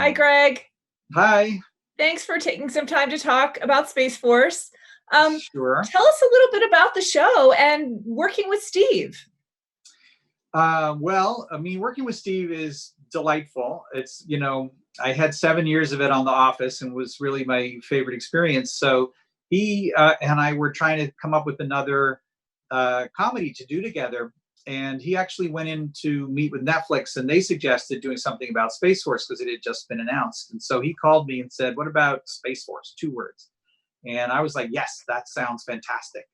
Hi, Greg. Hi. Thanks for taking some time to talk about Space Force. Sure. Tell us a little bit about the show and working with Steve. Working with Steve is delightful. I had 7 years of it on The Office and was really my favorite experience. So he and I were trying to come up with another comedy to do together. And he actually went in to meet with Netflix and they suggested doing something about Space Force because it had just been announced. And so he called me and said, "What about Space Force? 2 words." And I was like, "Yes, that sounds fantastic."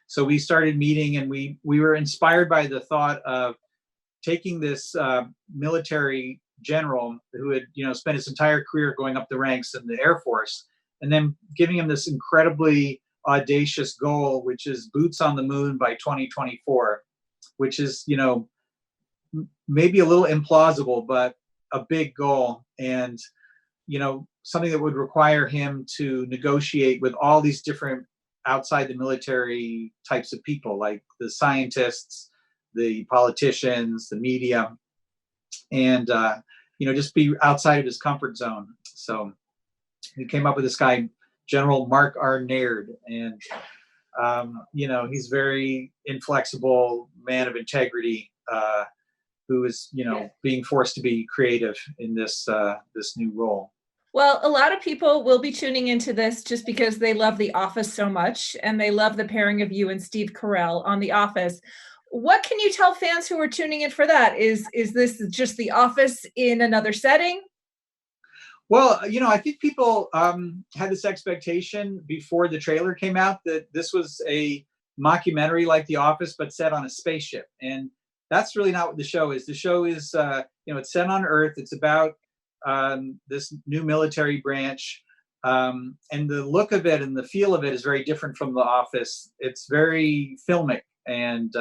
So we started meeting and we were inspired by the thought of taking this military general who had spent his entire career going up the ranks in the Air Force and then giving him this incredibly audacious goal, which is boots on the moon by 2024, which is maybe a little implausible, but a big goal, and something that would require him to negotiate with all these different outside the military types of people, like the scientists, the politicians, the media, and just be outside of his comfort zone. So we came up with this guy, General Mark R. Naird, and he's very inflexible, man of integrity, who is being forced to be creative in this new role. Well, a lot of people will be tuning into this just because they love The Office so much and they love the pairing of you and Steve Carell on The Office. What can you tell fans who are tuning in for that? Is this just The Office in another setting? Well, I think people had this expectation before the trailer came out that this was a mockumentary like The Office, but set on a spaceship. And that's really not what the show is. The show is, it's set on Earth. It's about this new military branch. And the look of it and the feel of it is very different from The Office. It's very filmic. And,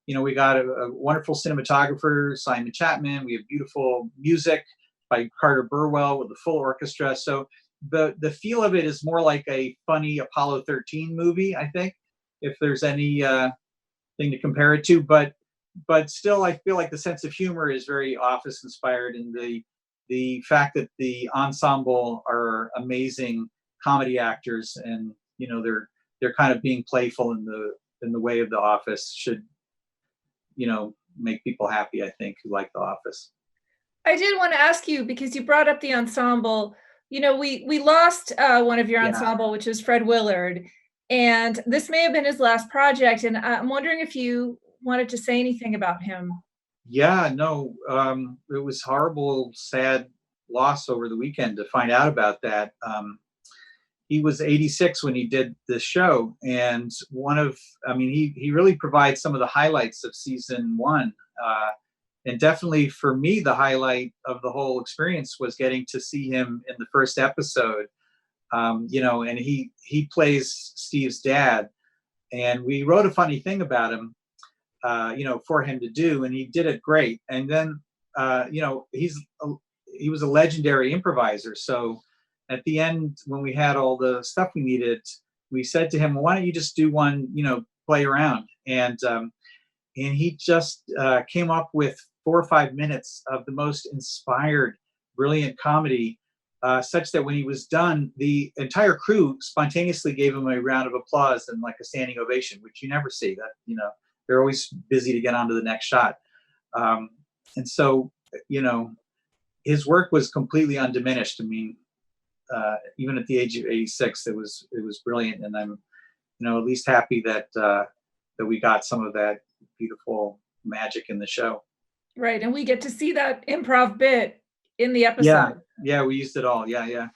we got a wonderful cinematographer, Simon Chapman. We have beautiful music by Carter Burwell with the full orchestra. So the feel of it is more like a funny Apollo 13 movie, I think, if there's any thing to compare it to. But still, I feel like the sense of humor is very Office inspired, and the fact that the ensemble are amazing comedy actors, and they're kind of being playful in the way of The Office should make people happy, I think, who like The Office. I did want to ask you, because you brought up the ensemble. We lost one of your ensemble, which is Fred Willard, and this may have been his last project. And I'm wondering if you wanted to say anything about him. Yeah, no, it was horrible, sad loss over the weekend to find out about that. He was 86 when he did this show, and he really provides some of the highlights of season one. And definitely for me, the highlight of the whole experience was getting to see him in the first episode. And he plays Steve's dad, and we wrote a funny thing about him, for him to do, and he did it great. And then, he was a legendary improviser. So at the end, when we had all the stuff we needed, we said to him, "Well, why don't you just do one, play around?" And he just came up with 4 or 5 minutes of the most inspired, brilliant comedy, such that when he was done, the entire crew spontaneously gave him a round of applause and like a standing ovation, which you never see. That they're always busy to get on to the next shot. And so, his work was completely undiminished. I mean, even at the age of 86, it was brilliant, and I'm, at least happy that we got some of that beautiful magic in the show. Right, and we get to see that improv bit in the episode. Yeah, we used it all. Yeah.